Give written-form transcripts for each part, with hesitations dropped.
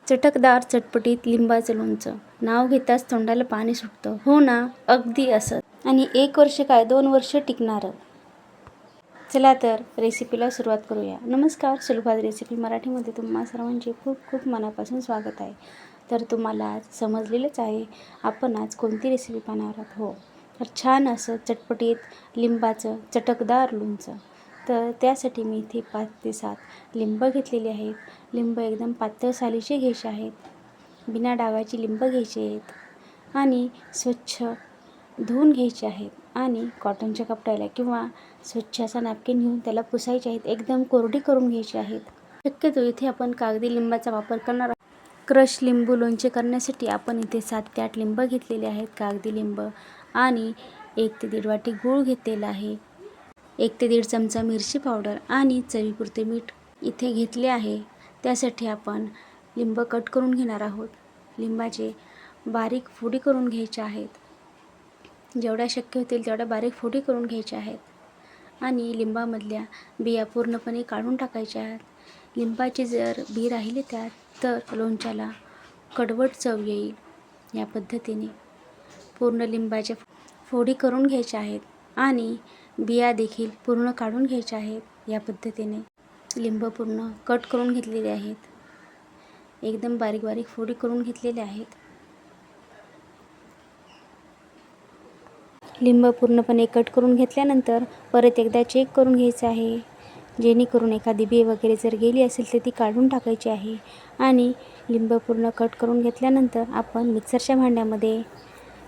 चटकदार चटपटीत लिंबाचं लोणचं, नाव घेताच तोंडाला पाणी सुटतं. हो ना, अगदी असं. आणि 1 वर्ष काय 2 वर्ष टिकणारं. चला तर रेसिपीला सुरुवात करूया. नमस्कार, सुलभात रेसिपी मराठीमध्ये तुम्हा सर्वांचे खूप खूप मनापासून स्वागत आहे. तर तुम्हाला आज समजलेलंच आहे आपण आज कोणती रेसिपी पाहणार आहोत. हो, तर छान असं चटपटीत लिंबाचं चटकदार लोणचं. तर त्यासाठी मी इथे 5 ते 7 लिंब घेतलेली आहेत. लिंब एकदम पातळ सालीचे घ्यायचे आहेत. बिना डागाची लिंब घ्यायची आहेत आणि स्वच्छ धुवून घ्यायचे आहेत आणि कॉटनच्या कपड्याला किंवा स्वच्छ असा नॅपकिन घेऊन त्याला पुसायचे आहेत. एकदम कोरडी करून घ्यायची आहेत. शक्यतो इथे आपण कागदी लिंबाचा वापर करणार आहोत. क्रश लिंबू लोणचे करण्यासाठी आपण इथे 7 ते 8 लिंब घेतलेले आहेत, कागदी लिंब. आणि 1 ते 1.5 वाटी गूळ घेतलेला आहे. 1 ते 1.5 चमचा मिरची पावडर आणि चवीपुरते मीठ इथे घेतले आहे. त्यासाठी आपण लिंब कट करून घेणार आहोत. लिंबाचे बारीक फोडी करून घ्यायच्या आहेत. जेवढ्या शक्य होतील तेवढ्या बारीक फोडी करून घ्यायच्या आहेत आणि लिंबामधल्या बिया पूर्णपणे काढून टाकायच्या आहेत. लिंबाची जर बी राहिली त्यात तर लोणच्याला कडवट चव येईल. या पद्धतीने पूर्ण लिंबाच्या फोडी करून घ्यायच्या आहेत आणि बिया देखील पूर्ण काढून घ्यायच्या आहेत. या पद्धतीने लिंब पूर्ण कट करून घेतलेले आहेत. एकदम बारीक बारीक फोडी करून घेतलेले आहेत. लिंब पूर्णपणे कट करून घेतल्यानंतर परत एकदा चेक करून घ्यायचं आहे, जेणेकरून एखादी बी वगैरे जर गेली असेल तर ती काढून टाकायची आहे. आणि लिंब पूर्ण कट करून घेतल्यानंतर आपण मिक्सरच्या भांड्यामध्ये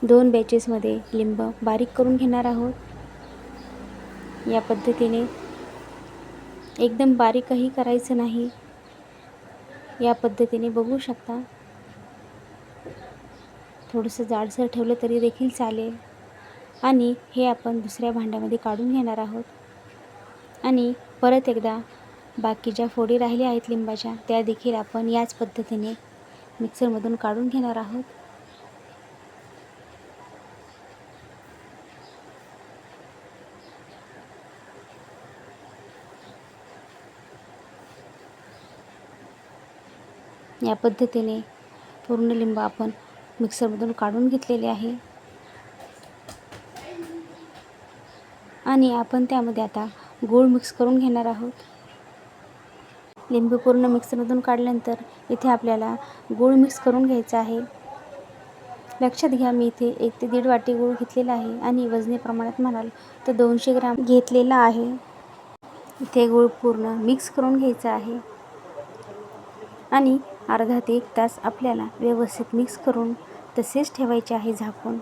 2 बॅचेसमध्ये लिंब बारीक करून घेणार आहोत. या पद्धतीने एकदम बारीकही करायचं नाही. या पद्धतीने बघू शकता, थोडंसं जाडसर ठेवलं तरी देखील चालेल. आणि हे आपण दुसऱ्या भांड्यामध्ये काढून घेणार आहोत. आणि परत एकदा बाकीच्या फोडी राहिल्या आहेत लिंबाच्या, त्या देखील आपण याच पद्धतीने मिक्सरमधून काढून घेणार आहोत. या पद्धतीने पूर्ण लिंब आपण मिक्सरमधून काढून घेतलेले आहे. आणि आपण त्यामध्ये आता गूळ मिक्स करून घेणार आहोत. लिंबू पूर्ण मिक्सरमधून काढल्यानंतर इथे आपल्याला गूळ मिक्स करून घ्यायचा आहे. लक्षात घ्या, मी इथे 1 ते 1.5 वाटी गूळ घेतलेला आहे आणि वजनी प्रमाणात म्हणाल तर 200 ग्राम घेतलेला आहे. इथे गूळ पूर्ण मिक्स करून घ्यायचा आहे आणि अर्धा ते 1 तास आपल्याला व्यवस्थित मिक्स करून तसेच ठेवायचे आहे झाकून.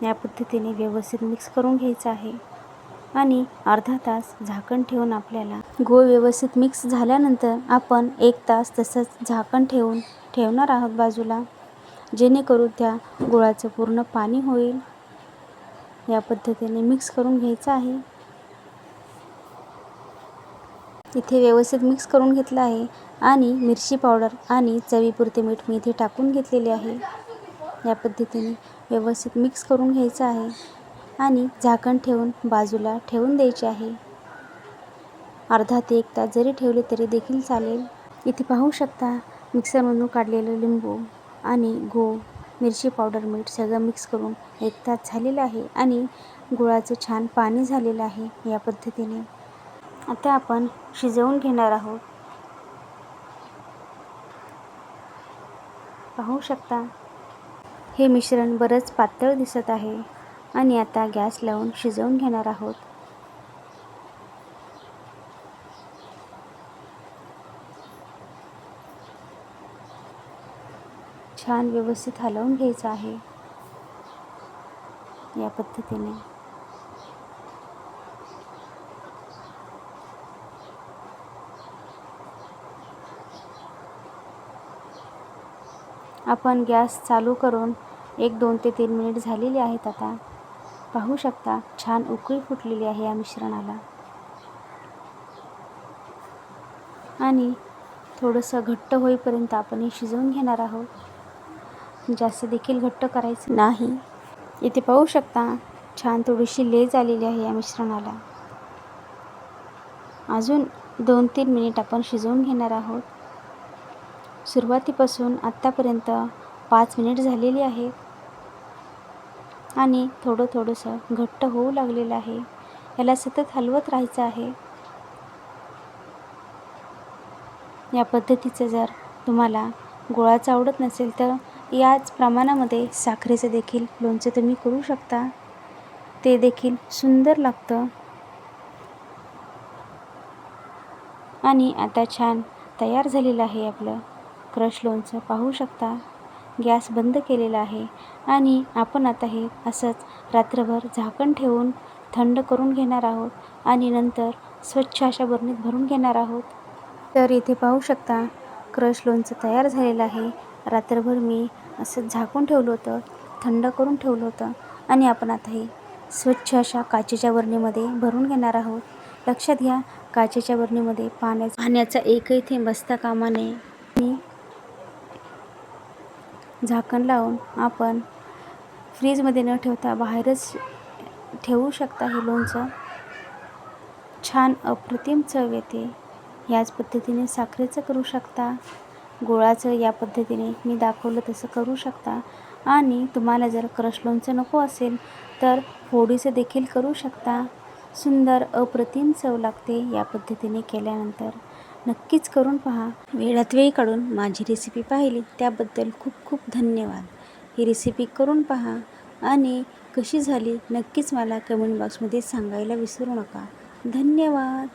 या पद्धतीने व्यवस्थित मिक्स करून घ्यायचं आहे आणि अर्धा तास झाकण ठेवून आपल्याला गूळ व्यवस्थित मिक्स झाल्यानंतर आपण 1 तास तसंच झाकण ठेवून ठेवणार आहोत बाजूला, जेणेकरून त्या गुळाचं पूर्ण पाणी होईल. या पद्धतीने मिक्स करून घ्यायचं आहे. इथे व्यवस्थित मिक्स करून घेतलं आहे आणि मिरची पावडर आणि चवीपुरते मीठ मी इथे टाकून घेतलेले आहे. या पद्धतीने व्यवस्थित मिक्स करून घ्यायचं आहे आणि झाकण ठेवून बाजूला ठेवून द्यायचे आहे. अर्धा ते 1 तास जरी ठेवले तरी देखील चालेल. इथे पाहू शकता, मिक्सरमधून काढलेलं लिंबू आणि गूळ, मिरची पावडर, मीठ सगळं मिक्स करून 1 तास झालेलं आहे आणि गुळाचं छान पाणी झालेलं आहे. या पद्धतीने आता आपण शिजवून घेणार आहोत. पाहू शकता, हे मिश्रण बरंच पातळ दिसत आहे आणि आता गॅस लावून शिजवून घेणार आहोत. छान व्यवस्थित हलवून घ्यायचं आहे. या पद्धतीने आपण गॅस चालू करून 2 ते 3 मिनिट झालेली आहेत. आता पाहू शकता, छान उकळी फुटलेली आहे या मिश्रणाला आणि थोडंसं घट्ट होईपर्यंत आपण हे शिजवून घेणार आहोत. जास्त देखील घट्ट करायचं नाही. इथे पाहू शकता, छान थोडीशी लेज आलेली आहे या मिश्रणाला. अजून 2-3 मिनिट आपण शिजवून घेणार आहोत. सुरुवातीपासून आत्तापर्यंत 5 मिनिट झालेली आहेत आणि थोडंसं घट्ट होऊ लागलेलं आहे. याला सतत हलवत राहायचं आहे. या पद्धतीचं जर तुम्हाला गुळाचं आवडत नसेल तर याच प्रमाणामध्ये साखरेचं देखील लोणचं तुम्ही करू शकता. ते देखील सुंदर लागतं. आणि आता छान तयार झालेलं आहे आपलं क्रश लोणचं. पाहू शकता गॅस बंद केलेला आहे आणि आपण आता हे असंच रात्रभर झाकण ठेवून थंड करून घेणार आहोत आणि नंतर स्वच्छ अशा बरणीत भरून घेणार आहोत. तर इथे पाहू शकता क्रश लोणचं तयार झालेलं आहे. रात्रभर मी असं झाकून ठेवलं होतं, थंड करून ठेवलं होतं आणि आपण आता हे स्वच्छ अशा काचेच्या बरणीमध्ये भरून घेणार आहोत. लक्षात घ्या, काचेच्या बरणीमध्ये पाण्याचा एकही थेंब बसता कामा नये. झाकण लावून आपण फ्रीजमध्ये न ठेवता बाहेरच ठेवू शकता. हे लोणचं छान अप्रतिम चव येते. याच पद्धतीने साखरेचं करू शकता, गुळाचं या पद्धतीने मी दाखवलं तसं करू शकता आणि तुम्हाला जर क्रश लोणचं नको असेल तर फोडीचं देखील करू शकता. सुंदर अप्रतिम चव लागते या पद्धतीने केल्यानंतर. नक्कीच करून पहा. वेळात वेळ काढून माझी रेसिपी पाहिली त्याबद्दल खूप खूप धन्यवाद. ही रेसिपी करून पहा आणि कशी झाली नक्कीच मला कमेंट बॉक्समध्ये सांगायला विसरू नका. धन्यवाद.